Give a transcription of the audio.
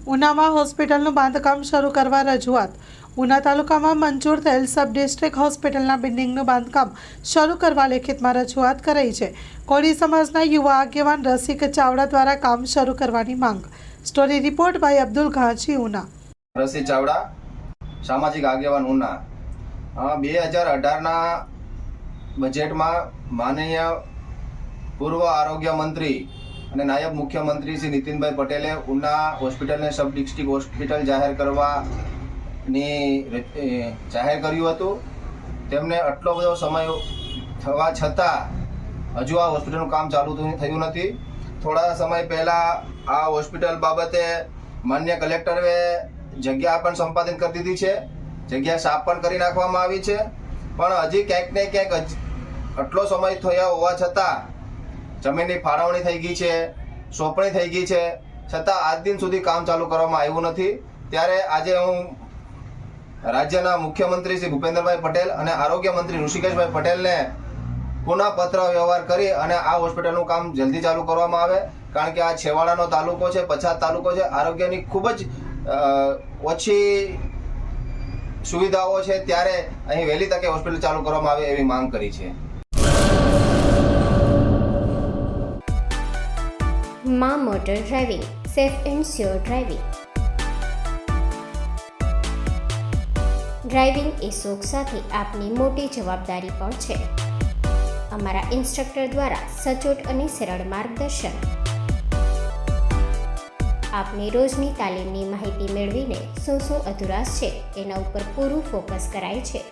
ઉનામાં હોસ્પિટલનું બાંધકામ શરૂ કરવા રજૂઆત. ઉના તાલુકામાં મંજૂર થયેલ સબ ડિસ્ટ્રિક્ટ હોસ્પિટલના બિલ્ડિંગનું બાંધકામ શરૂ કરવા લેખિતમાં રજૂઆત કરાઈ છે. કોળી સમાજના યુવા આગેવાન રસિક ચાવડા દ્વારા કામ શરૂ કરવાની માંગ. સ્ટોરી રિપોર્ટ બાય અબ્દુલ ઘાંચી, ઉના. રસિક ચાવડા, સામાજિક આગેવાન, ઉના. 2018ના બજેટમાં માનનીય પૂર્વ આરોગ્ય મંત્રી અને નાયબ મુખ્યમંત્રી શ્રી નીતિનભાઈ પટેલે ઉના હોસ્પિટલને સબ ડિસ્ટ્રિક્ટ હોસ્પિટલ જાહેર કર્યું હતું. તેમને આટલો બધો સમય થવા છતાં હજુ આ હોસ્પિટલનું કામ ચાલુ થયું નથી. થોડા સમય પહેલાં આ હોસ્પિટલ બાબતે માન્ય કલેક્ટરે જગ્યા પણ સંપાદન કરી દીધી છે, જગ્યા સાફ પણ કરી નાખવામાં આવી છે. પણ હજી ક્યાંક ને ક્યાંક આટલો સમય થયા હોવા છતાં જમીનની ફાળવણી થઈ ગઈ છે, સોંપણી થઈ ગઈ છે, છતાં આજ દિન સુધી કામ ચાલુ કરવામાં આવ્યું નથી. ત્યારે આજે હું રાજ્યના મુખ્યમંત્રી શ્રી ભૂપેન્દ્રભાઈ પટેલ અને આરોગ્ય મંત્રી ઋષિકેશભાઈ પટેલને પુનઃ પત્ર વ્યવહાર કરી અને આ હોસ્પિટલનું કામ જલ્દી ચાલુ કરવામાં આવે. કારણ કે આ છેવાડાનો તાલુકો છે, પછાત તાલુકો છે, આરોગ્યની ખૂબ જ ઓછી સુવિધાઓ છે, ત્યારે અહીં વહેલી તકે હોસ્પિટલ ચાલુ કરવામાં આવે એવી માંગ કરી છે. માં motor driving, safe and sure driving. Driving એ શોખ સાથે આપની મોટી જવાબદારી પણ છે. અમારા ઇન્સ્ટ્રક્ટર દ્વારા સચોટ અને સરળ માર્ગદર્શન. આપની રોજની તાલીમની માહિતી મેળવીને શું અધુરાશ છે એના ઉપર પૂરું ફોકસ કરાય છે.